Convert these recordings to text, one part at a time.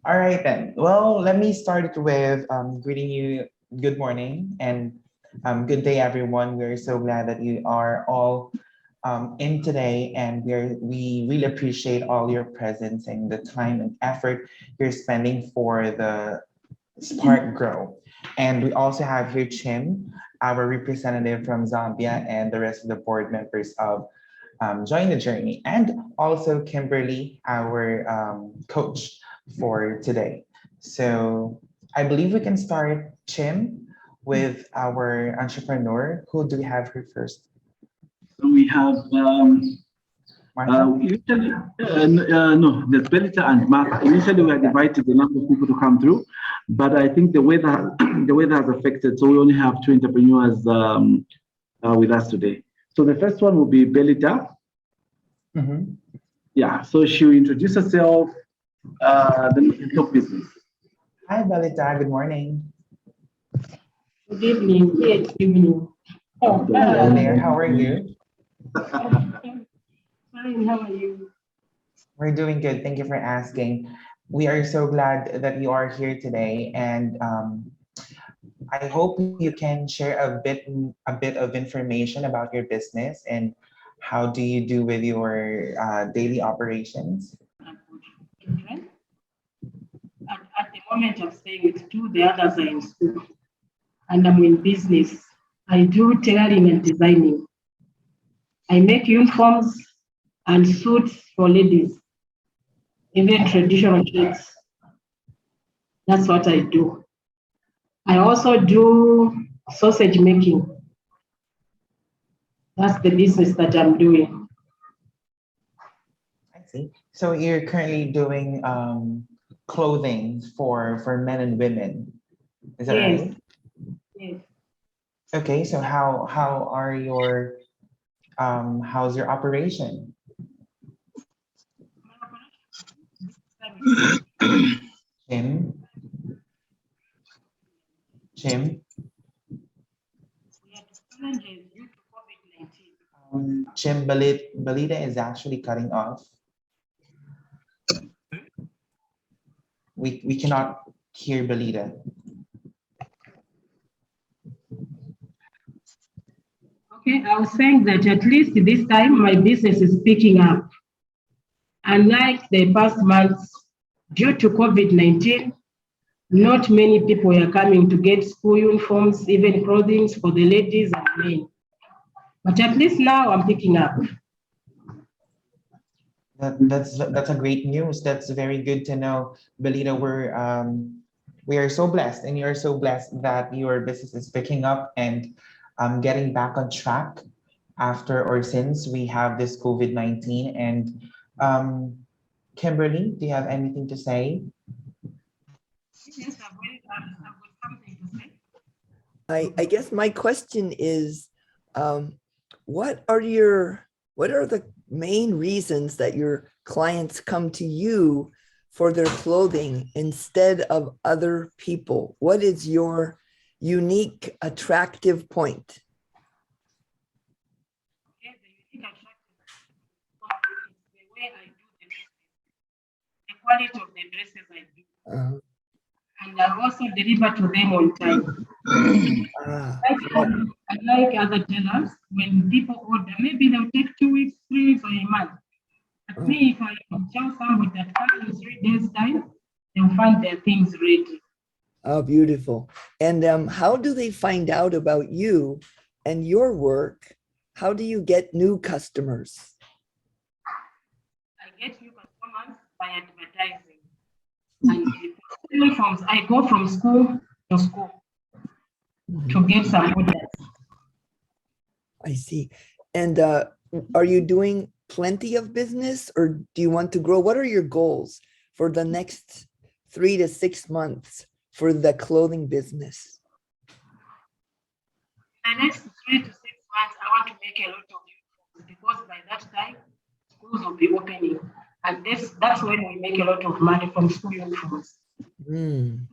All right then. Well, let me start it with greeting you good morning and good day, everyone. We're so glad that you are all in today, and we really appreciate all your presence and the time and effort you're spending for the Spark Grow. And we also have here Chim, our representative from Zambia, and the rest of the board members of Join the Journey, and also Kimberly, our coach for today. So I believe we can start, Chim, with our entrepreneur. Who do we have here first? So we have Martha? usually no, there's Belita and Martha. Initially, we had invited a number of people to come through, but I think the weather the weather has affected, so we only have two entrepreneurs with us today. So the first one will be Belita. Mhm. Yeah, so she will introduce herself, then we can talk business. Hi, Balita. Good morning. Good evening. Yes, evening. Oh, Hello hi. there. How are you? Fine, how are you? We're doing good. Thank you for asking. We are so glad that you are here today, and I hope you can share a bit of information about your business and how do you do with your daily operations. I've got children. At the moment, I'm staying with two. The others are in school. And I'm in business. I do tailoring and designing. I make uniforms and suits for ladies, even traditional shirts. That's what I do. I also do sausage making. That's the business that I'm doing. I see. So you're currently doing clothing for men and women. Is that Yes, right? yes. Okay. So how are your how's your operation? Jim, Jim, We had challenges due to COVID-19. Jim, Balita is actually cutting off. We cannot hear Belita. Okay, I was saying that at least this time my business is picking up. Unlike the past months, due to COVID-19, not many people were coming to get school uniforms, even clothing for the ladies and men. But at least now I'm picking up. That's a great news. That's very good to know, Belita. We are so blessed, and you're so blessed that your business is picking up and getting back on track after or since we have this COVID-19. And Kimberly, do you have anything to say? Yes, I've got something to say. I guess my question is, um, what are the main reasons that your clients come to you for their clothing instead of other people? What is your unique attractive point? Okay, the unique attractive is the way I do the dresses, the quality of the dresses I do. Uh, And I also deliver to them on time. ah, Unlike other tailors, when people order, maybe they'll take 2 weeks, 3 weeks, or a month. But oh, me, if I tell somebody that come in 3 days' time, they'll find their things ready. oh, beautiful. And how do they find out about you and your work? How do you get new customers? I get new customers by advertising. And the uniforms, I go from school to school to get some orders. I see. And are you doing plenty of business or do you want to grow? What are your goals for the next 3 to 6 months for the clothing business? In the next 3 to 6 months, I want to make a lot of uniforms because by that time, schools will be opening. And that's when we make a lot of money from school uniforms. Hmm.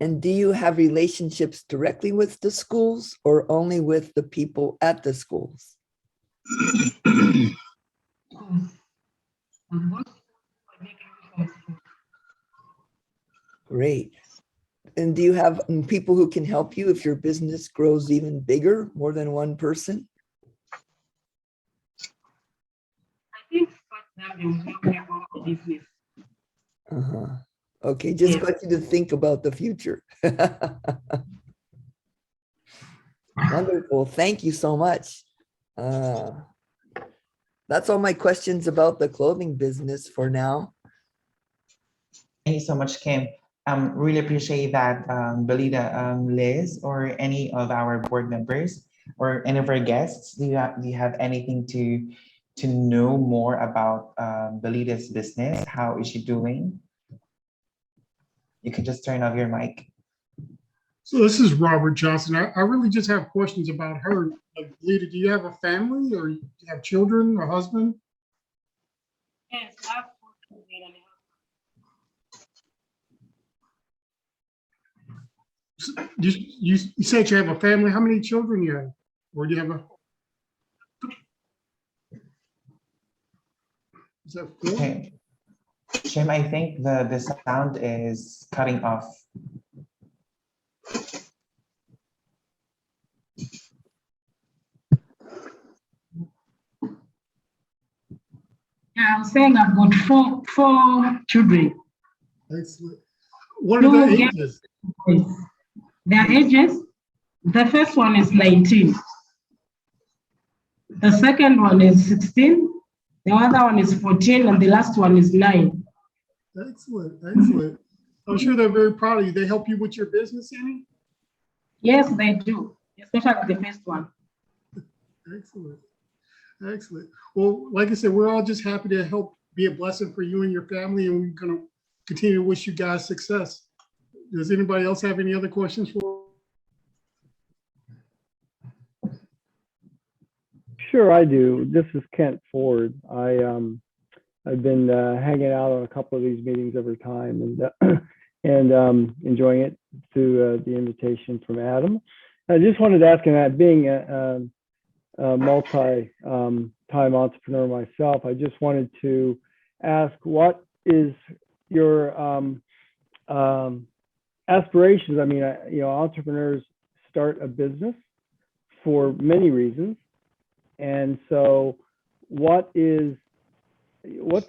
And do you have relationships directly with the schools or only with the people at the schools? Schools. And what schools I make uniforms for? Great. And do you have people who can help you if your business grows even bigger, more than one person? I think Scott Zambian will help me grow my business. Uh-huh. Okay, just Yes. got you to think about the future. Wonderful. Thank you so much. That's all my questions about the clothing business for now. Thank you so much, Kim. Really appreciate that, Belita, Liz, or any of our board members or any of our guests. Do you have anything to know more about Belita's business? How is she doing? You can just turn off your mic. So this is Robert Johnson. I really just have questions about her. Like, Lita, do you have a family or you have children, a husband? Yes, I have 4 children and a You said you have a family. How many children you have? Or do you have a? Is that 4? Okay. Shim, I think the sound is cutting off. Yeah, I'm saying I've got four children. Excellent. What are the Two ages? girls. Their ages, the first one is 19. The second one is 16. The other one is 14, and the last one is 9. Excellent, excellent. I'm sure they're very proud of you. They help you with your business, Annie? Yes, they do, especially the first one. Excellent, excellent. Well, like I said, we're all just happy to help be a blessing for you and your family, and we're going to continue to wish you guys success. Does anybody else have any other questions for? Sure, I do. This is Kent Ford. I've been hanging out on a couple of these meetings over time and enjoying it through the invitation from Adam. I just wanted to ask, and being a multi-time entrepreneur myself, I just wanted to ask, what is your aspirations? I mean, entrepreneurs start a business for many reasons. And so what do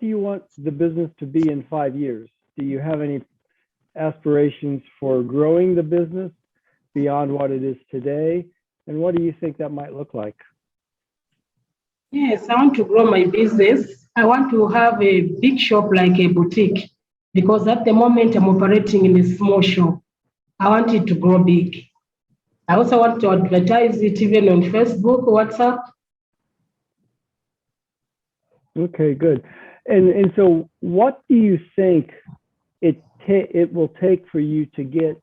you want the business to be in 5 years? Do you have any aspirations for growing the business beyond what it is today? And what do you think that might look like? Yes, I want to grow my business. I want to have a big shop like a boutique, because at the moment I'm operating in a small shop. I want it to grow big. I also want to advertise it even on Facebook, WhatsApp. Okay, good. And so what do you think it will take for you to get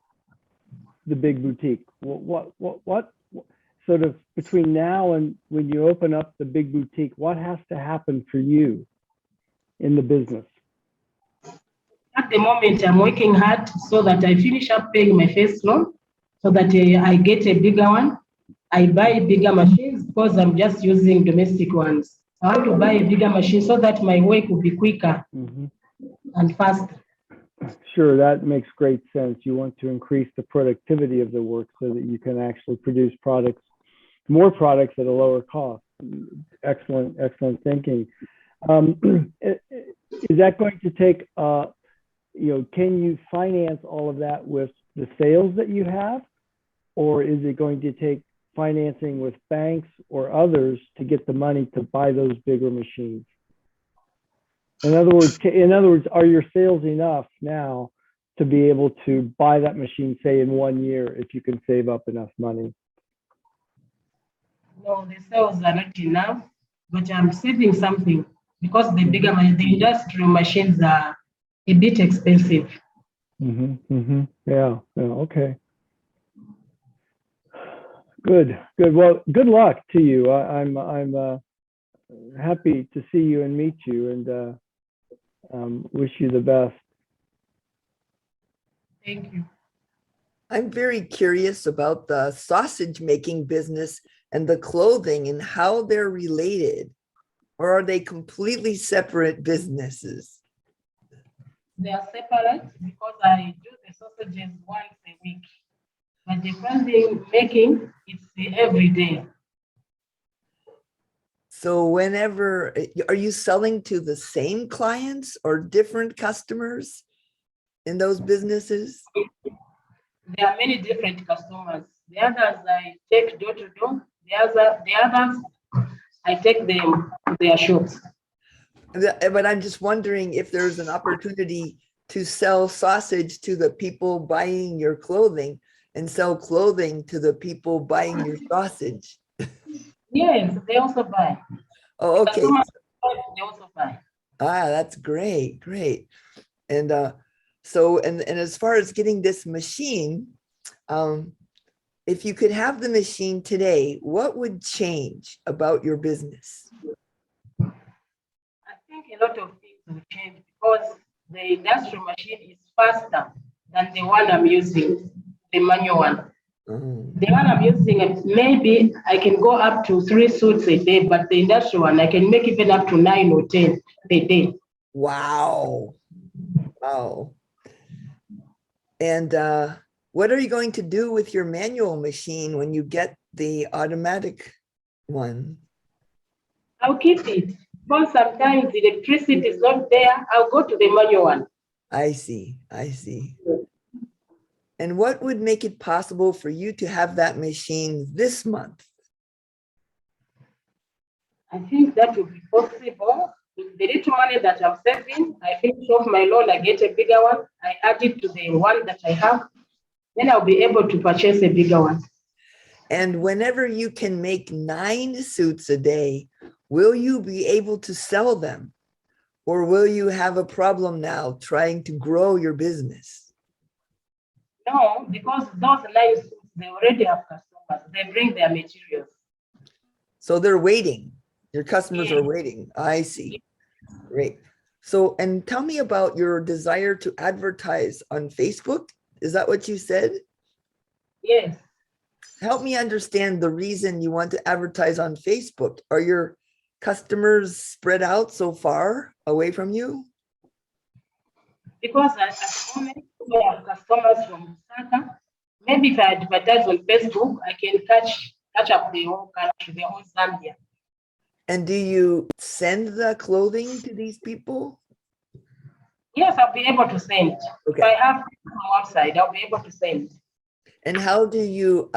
the big boutique? What sort of between now and when you open up the big boutique, what has to happen for you in the business? At the moment, I'm working hard so that I finish up paying my first loan, so that I get a bigger one. I buy bigger machines because I'm just using domestic ones. I want to buy a bigger machine so that my work will be quicker and faster. Sure, that makes great sense. You want to increase the productivity of the work so that you can actually produce more products at a lower cost. Excellent, excellent thinking. Is that going to take, can you finance all of that with the sales that you have? Or is it going to take financing with banks or others to get the money to buy those bigger machines? In other words, are your sales enough now to be able to buy that machine, say, in 1 year, if you can save up enough money? No, the sales are not enough, but I'm saving something because the industrial machines are a bit expensive. Yeah, okay. Good. Well, good luck to you. I'm happy to see you and meet you, and wish you the best. Thank you. I'm very curious about the sausage making business and the clothing and how they're related, or are they completely separate businesses? They are separate because I do the sausages once a week. But the clothing making, it's every day. So whenever, are you selling to the same clients or different customers in those businesses? There are many different customers. The others I take door to door. The others I take them to their shops. But I'm just wondering if there's an opportunity to sell sausage to the people buying your clothing and sell clothing to the people buying your sausage. Yes, they also buy. Oh, okay. Customers, they also buy. Ah, that's great, great. And so, and as far as getting this machine, if you could have the machine today, what would change about your business? I think a lot of things will change because the industrial machine is faster than the one I'm using, the manual one. Mm. The one I'm using, maybe I can go up to 3 suits a day, but the industrial one, I can make even up to 9 or 10 a day. Wow. Wow. And what are you going to do with your manual machine when you get the automatic one? I'll keep it. Because sometimes the electricity is not there, I'll go to the manual one. I see, I see. And what would make it possible for you to have that machine this month? I think that will be possible. With the little money that I'm saving, I finish off my loan, I get a bigger one, I add it to the one that I have, then I'll be able to purchase a bigger one. And whenever you can make 9 suits a day, will you be able to sell them? Or will you have a problem now trying to grow your business? No, because those 9 suits, they already have customers. They bring their materials. So they're waiting. Your customers are Yes. waiting. I see. Great. So, and tell me about your desire to advertise on Facebook. Is that what you said? Yes. Help me understand the reason you want to advertise on Facebook. Are your customers spread out so far away from you? Because at the moment, we have customers from Lusaka. Maybe if I advertise on Facebook, I can catch up the whole country, the whole Zambia. And do you send the clothing to these people? Yes, I'll be able to send. Okay. If I have from outside, I'll be able to send. And how do you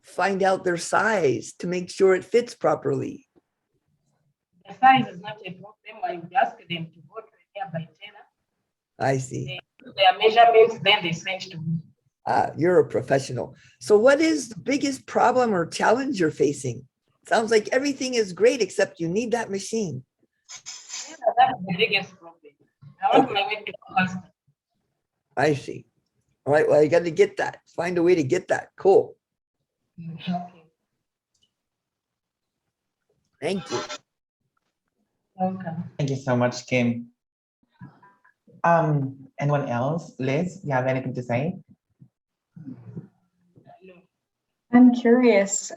find out their size to make sure it fits properly? The size is not a problem. I would ask them to go to a nearby tailor. I see. They do their measurements, then they send to me. You're a professional. So what is the biggest problem or challenge you're facing? Sounds like everything is great, except you need that machine. Yeah, that's the biggest problem. I want my way to customer. I see. All right, well, you got to get that. Find a way to get that. Cool. Okay. Thank you. Welcome. Thank you so much, Kim. Anyone else? Liz, you have anything to say? I'm curious,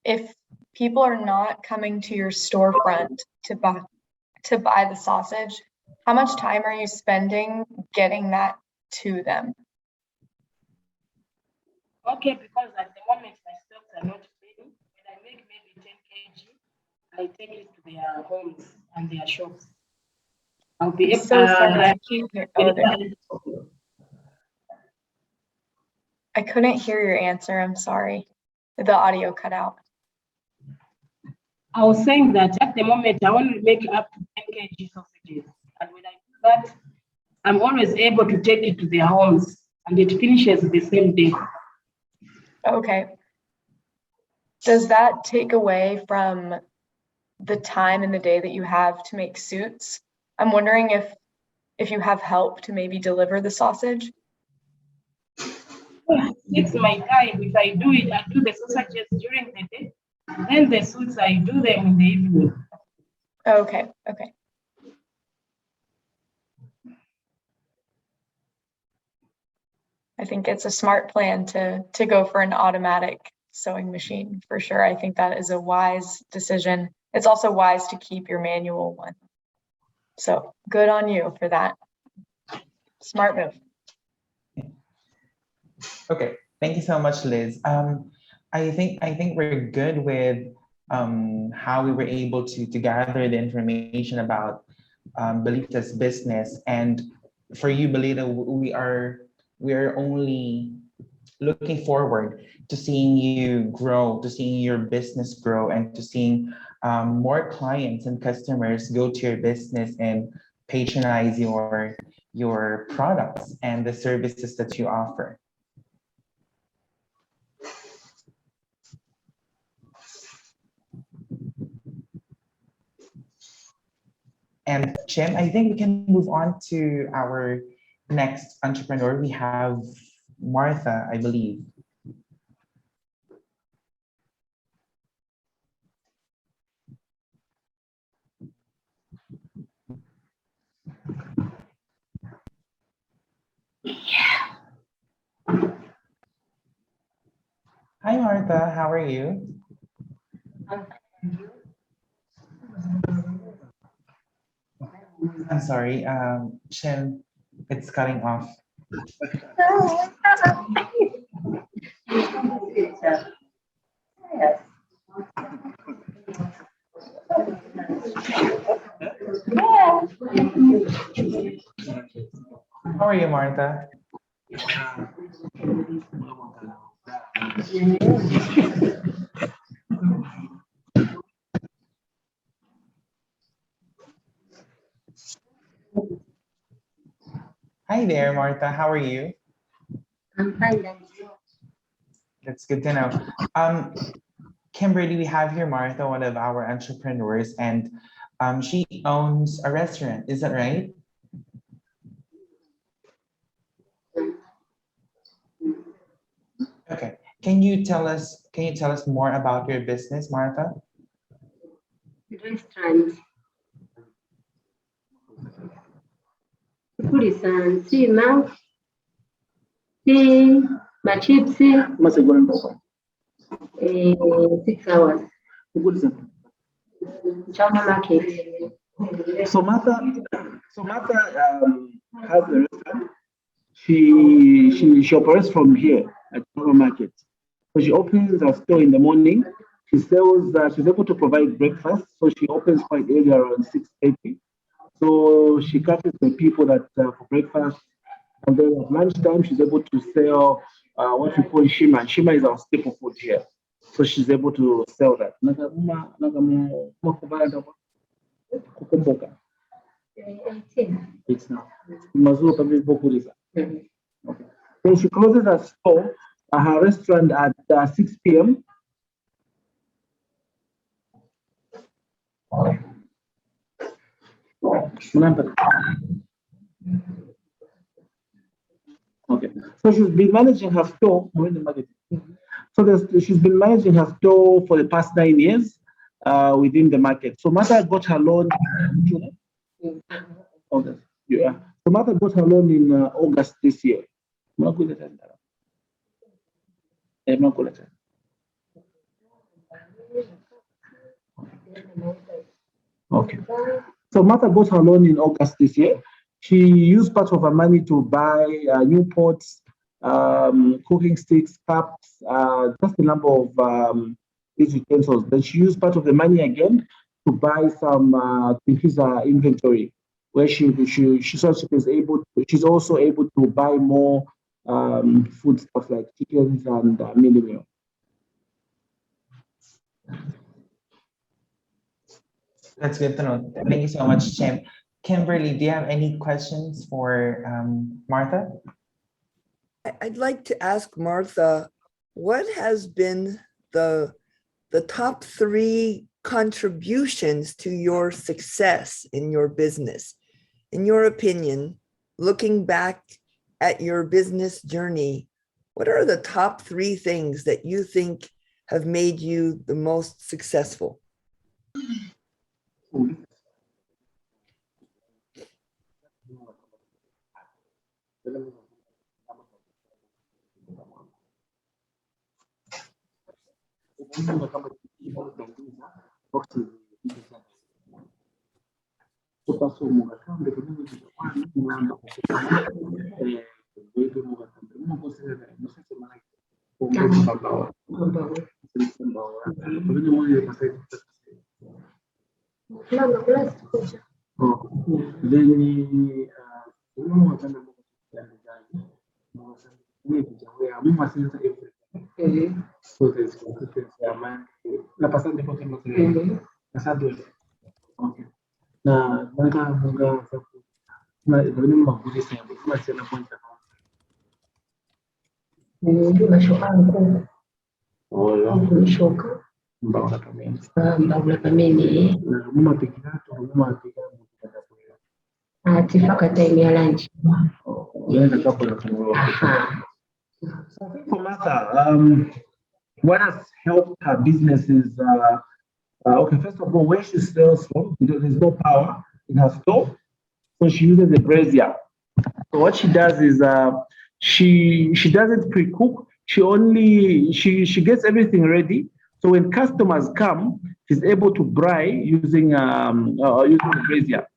if people are not coming to your storefront to buy the sausage, how much time are you spending getting that to them? Okay, because at the moment my stocks are not ready. When I make maybe 10 kg, I take it to their homes and their shops. I'll be able So sorry, I can't hear. Oh, there. I couldn't hear your answer. I'm sorry. The audio cut out. I was saying that at the moment I want to make up to 10 kg sausages. And when I do that, I'm always able to take it to their homes and it finishes the same day. Okay. Does that take away from the time in the day that you have to make suits? I'm wondering if you have help to maybe deliver the sausage. It's my time. If I do it, I do the sausages during the day. Then the suits, I do them in the evening. Okay, okay. I think it's a smart plan to go for an automatic sewing machine for sure. I think that is a wise decision. It's also wise to keep your manual one. So good on you for that. Smart move. Okay, thank you so much, Liz. I think we're good with how we were able to gather the information about Belita's business. And for you, Belita, we are only looking forward to seeing you grow, to seeing your business grow, and to seeing more clients and customers go to your business and patronize your products and the services that you offer. And Jim, I think we can move on to our next entrepreneur. We have Martha, I believe. Hi, Martha. How are you? I'm sorry, Jim, it's cutting off. How are you, Martha? Hi there, Martha. How are you? I'm fine, thank you. That's good to know. Kimberly, we have here Martha, one of our entrepreneurs, and she owns a restaurant. Is that right? Okay. Can you tell us more about your business, Martha? Restaurant. Kulisa nsima, tea, machipsi, 6 hours. Chama market. So Martha has a restaurant. She operates from here at Chama Market. So she opens a store in the morning. She sells. She's able to provide breakfast. So she opens quite early, around 6:30. So she catches the people that for breakfast, and then at lunchtime she's able to sell what we call shima. Shima is our staple food here. So she's able to sell that. It's now. Mazuka Vipokulisa. Okay. Then she closes her store, her restaurant at 6 p.m. Okay. So she's been managing her store. She's been managing her store for the past 9 years within the market. So Martha got her loan. August. Yeah. So Martha got her loan in August this year. Okay. So Martha got her loan in August this year. She used part of her money to buy new pots, cooking sticks, cups, just a number of these utensils. Then she used part of the money again to buy some to increase her inventory, where she's also able to buy more food stuff like chickens and mini meal. That's good to know. Thank you so much, Jim. Kimberly, do you have any questions for Martha? I'd like to ask Martha, what has been the top 3 contributions to your success in your business? In your opinion, looking back at your business journey, what are the top 3 things that you think have made you the most successful? So there's consistency among la pasante kwa kama kile. Asante. Okay. Na munga na vile mwabuzi sembo kuma sena ponta. Mashoka mkuu. Oyo. Mashoka. Mbawula kameni. Mbawula kameni. Na muma pikirato muma pikirato mukata kwa. Tifaka time ya lunch. Yenda kapo na tunuwa. So I think for Martha, what has helped her business is okay, first of all, where she sells from, there's no power in her store, so she uses a brazier. So what she does is she doesn't pre-cook. She gets everything ready. So when customers come, she's able to braai using the brazier.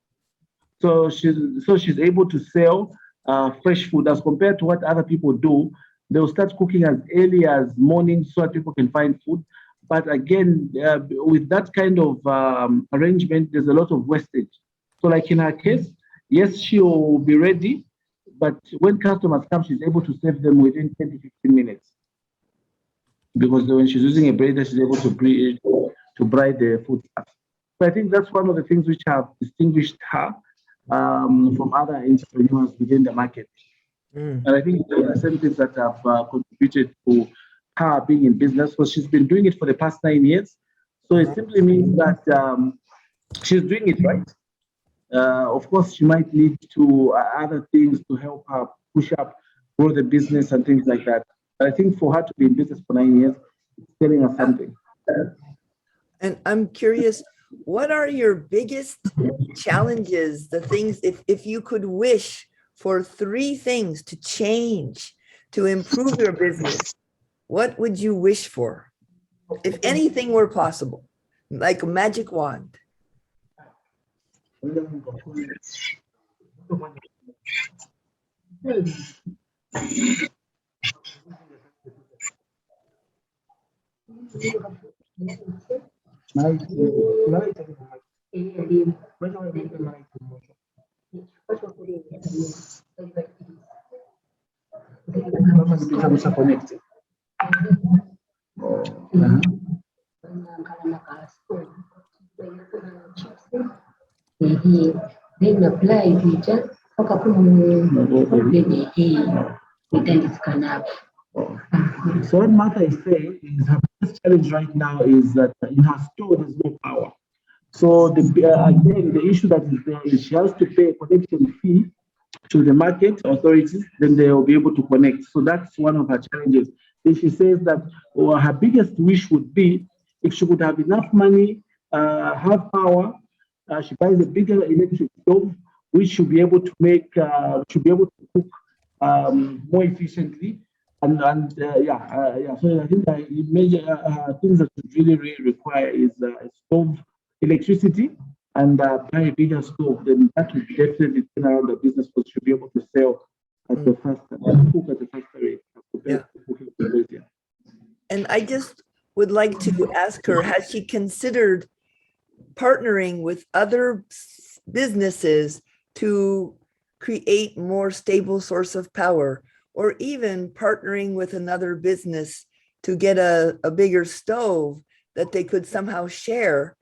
So she's able to sell fresh food as compared to what other people do. They'll start cooking as early as morning so that people can find food. But again, with that kind of arrangement, there's a lot of wastage. So like in her case, yes, she'll be ready, but when customers come, she's able to serve them within 10 to 15 minutes. Because when she's using a brazier, she's able to braai the food stuff. So I think that's one of the things which have distinguished her from other entrepreneurs within the market. And I think there are certain things that have contributed to her being in business. So she's been doing it for the past 9 years. So it simply means that she's doing it right. Of course, she might need to other things to help her push up, grow the business and things like that. But I think for her to be in business for 9 years, it's telling us something. And I'm curious, what are your biggest challenges, the things, if you could wish for 3 things to change, to improve your business, what would you wish for? If anything were possible, like a magic wand. Then apply it just So what Martha is saying is her biggest challenge right now is that in her store there's no power. So again, the issue that is there is she has to pay a connection fee to the market authorities, then they will be able to connect. So that's one of her challenges. Then she says that her biggest wish would be if she could have enough money, have power, she buys a bigger electric stove, which should be able to cook more efficiently. So I think the major things that you really require is stove, electricity, and buy a bigger stove. Then that will definitely turn around the business, because she'll be able to sell at the faster, cook at the faster rate. Yeah. And I just would like to ask her, has she considered partnering with other businesses to create more stable source of power, or even partnering with another business to get a bigger stove that they could somehow share?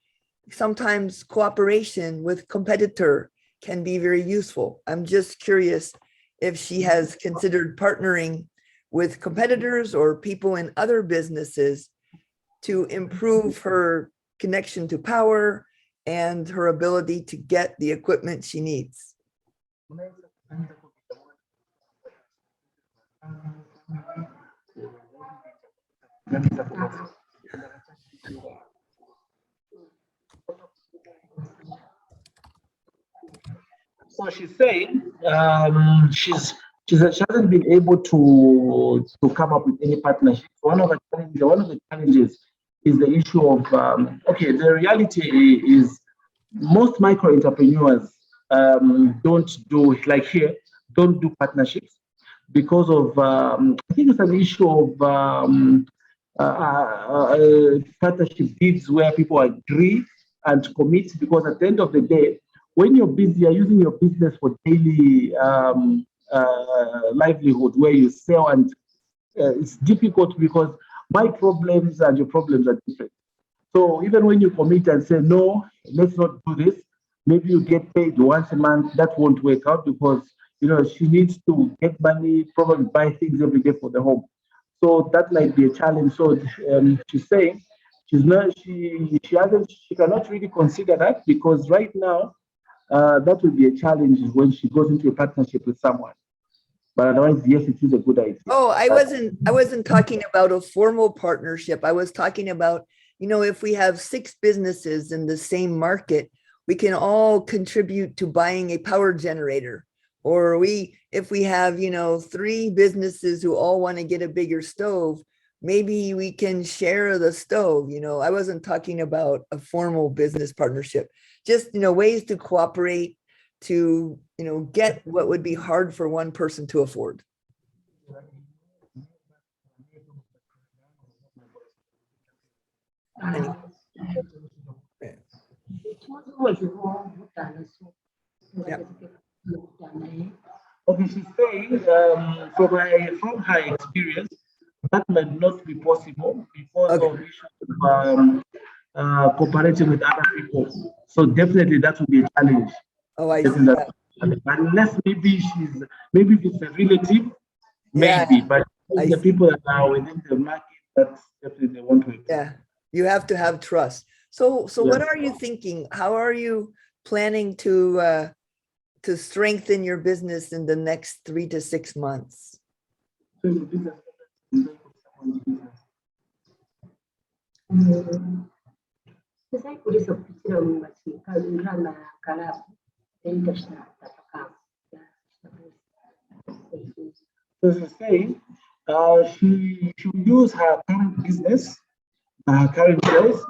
Sometimes cooperation with competitor can be very useful. I'm just curious if she has considered partnering with competitors or people in other businesses to improve her connection to power and her ability to get the equipment she needs. So she's saying she hasn't been able to come up with any partnership. One of the challenges is the issue of the reality is most micro entrepreneurs don't do like here, don't do partnerships because of I think it's an issue of partnership deeds where people agree and commit, because at the end of the day, when you're busy, you're using your business for daily livelihood where you sell, and it's difficult because my problems and your problems are different. So even when you commit and say, no, let's not do this, maybe you get paid once a month, that won't work out because, she needs to get money, probably buy things every day for the home. So that might be a challenge. So she's saying she cannot really consider that because right now that would be a challenge when she goes into a partnership with someone. But otherwise, yes, it is a good idea. Oh, I wasn't talking about a formal partnership. I was talking about, if we have 6 businesses in the same market, we can all contribute to buying a power generator. Or if we have, 3 businesses who all want to get a bigger stove, maybe we can share the stove. I wasn't talking about a formal business partnership, just, ways to cooperate to, get what would be hard for one person to afford. Anyway. Yeah. Okay, she's saying from her experience, that might not be possible because Okay. of issues of cooperating with other people. So definitely that would be a challenge. Oh, I Getting see. that challenge. Unless maybe if it's a relative, Yeah, maybe, but I the see. people that are within the market, that's definitely they want to. Yeah, you have to have trust. So what Yes. are you thinking? How are you planning to strengthen your business in the next 3 to 6 months? So the business is very good for someone's business. Saya kuuliza kupitia ngana kalabu ndio tunataka. So she's saying she should use her current business, her current sales,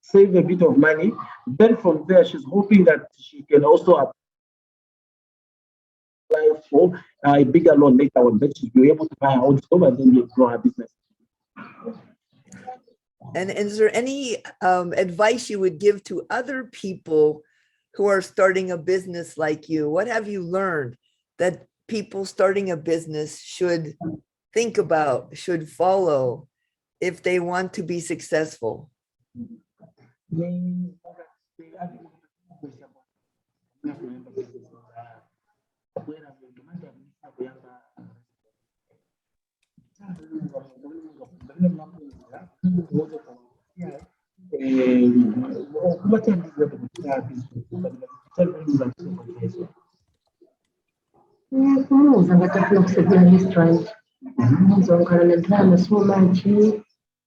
save a bit of money. Then from there, she's hoping that she can also apply for a bigger loan later on. That she'll be able to buy her own stove and then grow her business. And is there any advice you would give to other people who are starting a business like you? What have you learned that people starting a business should think about, should follow if they want to be successful? Kumuuza ngatafuna kusegula restaurant. Nzongana na drama so much.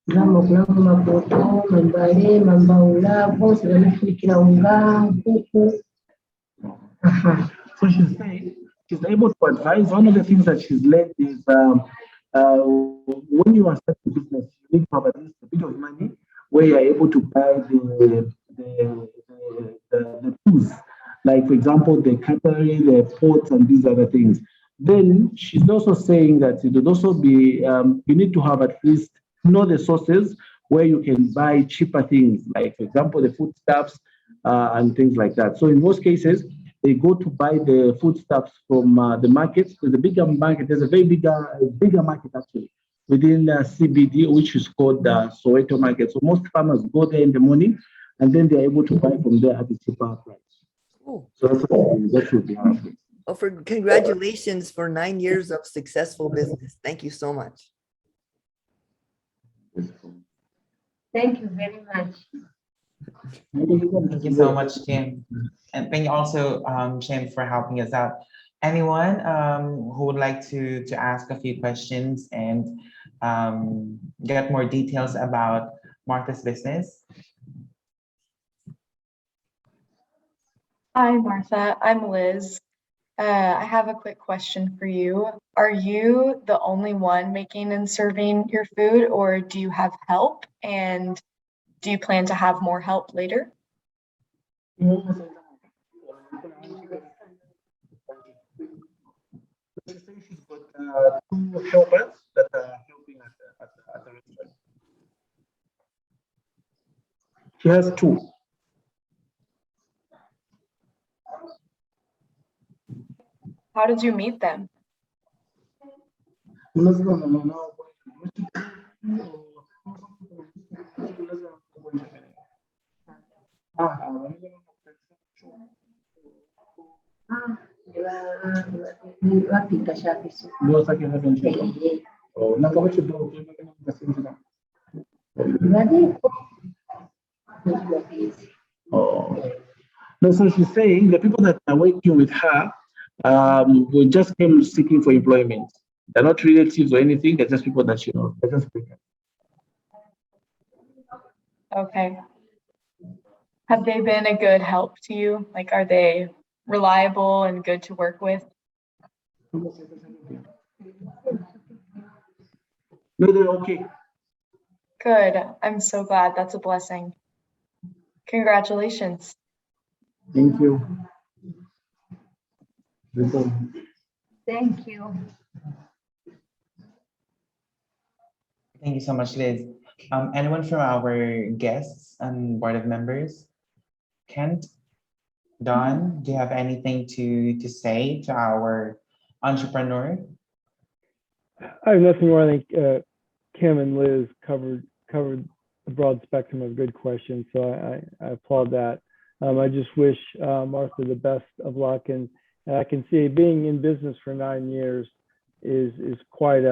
Drama kulamu mapoto, mambale, mambaula, bose banafunikira unga, kuku. So she's saying she's able to advise. One of the things that she's learned is when you are starting a business, you need to have at least a bit of money where you're able to buy the tools, like for example, the cutlery, the pots, and these other things. Then she's also saying that it would also be you need to have at least know the sources where you can buy cheaper things, like for example, the foodstuffs and things like that. So in most cases, they go to buy the foodstuffs from the markets. There's a bigger market. There's a very bigger market actually within CBD, which is called the Soweto market. So most farmers go there in the morning, and then they're able to buy from there at a cheaper price. Cool. So that should be helpful. Well, congratulations for 9 years of successful business. Thank you so much. Thank you very much. Thank you so much, Kim. And thank you also, Kim, for helping us out. Anyone who would like to ask a few questions and get more details about Martha's business? Hi, Martha. I'm Liz. I have a quick question for you. Are you the only one making and serving your food, or do you have help? And do you plan to have more help later? two helpers that are helping at the restaurant. She has two. How did you meet them? Bapita shafiso. No, so she's saying the people that are working with her we just came seeking for employment. They're not relatives or anything, they're just people that she knows. They're just people. Okay. Have they been a good help to you? Like, are they reliable and good to work with? No, they're okay. Good. I'm so glad. That's a blessing. Congratulations. Thank you. Thank you. Thank you so much, Liz. Anyone from our guests and board of members? Kent, Don, do you have anything to say to our entrepreneur? I have nothing more. I think Kim and Liz covered a broad spectrum of good questions, so I applaud that. I just wish Martha the best of luck, and I can see being in business for 9 years is quite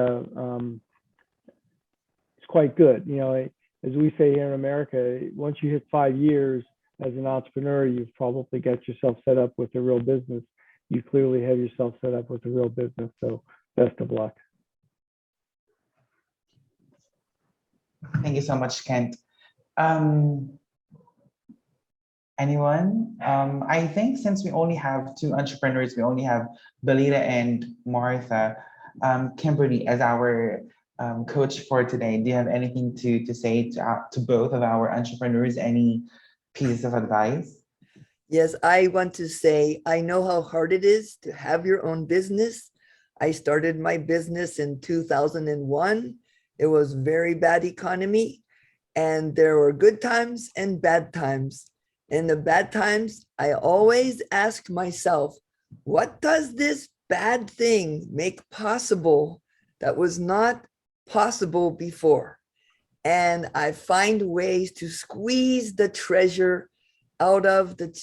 it's quite good. You know, as we say here in America, once you hit 5 years as an entrepreneur, you've probably got yourself set up with a real business. You clearly have yourself set up with a real business, so best of luck. Thank you so much, Kent. Anyone? I think since we only have two entrepreneurs, we only have Belita and Martha. Kimberly, as our coach for today, do you have anything to say to both of our entrepreneurs? Any pieces of advice? Yes, I want to say, I know how hard it is to have your own business. I started my business in 2001. It was very bad economy, and there were good times and bad times. In the bad times, I always ask myself, what does this bad thing make possible that was not possible before? And I find ways to squeeze the treasure out of the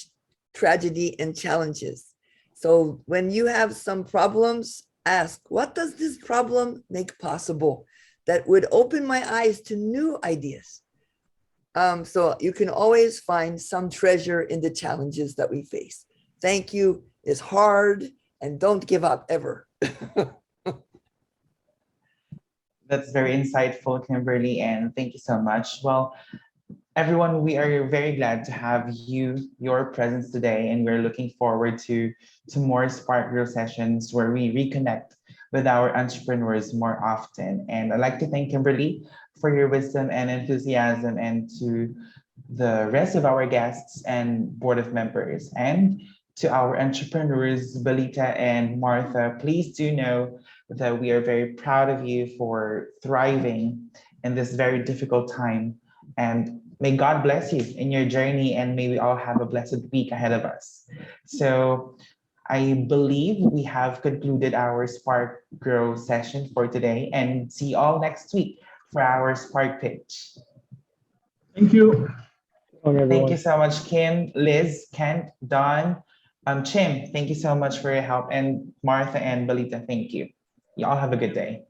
tragedy and challenges. So when you have some problems, ask, what does this problem make possible that would open my eyes to new ideas? So you can always find some treasure in the challenges that we face. Thank you. It's hard, and don't give up ever. That's very insightful, Kimberly, and thank you so much. Well, everyone, we are very glad to have your presence today, and we're looking forward to more Spark Growth sessions where we reconnect with our entrepreneurs more often. And I'd like to thank Kimberly for your wisdom and enthusiasm, and to the rest of our guests and board of members, and to our entrepreneurs, Belita and Martha. Please do know that we are very proud of you for thriving in this very difficult time. And may God bless you in your journey, and may we all have a blessed week ahead of us. So I believe we have concluded our Spark Grow session for today, and see you all next week for our Spark Pitch. Thank you. Thank you so much, Kim, Liz, Kent, Don, Chim, thank you so much for your help, and Martha and Belita, thank you. You all have a good day.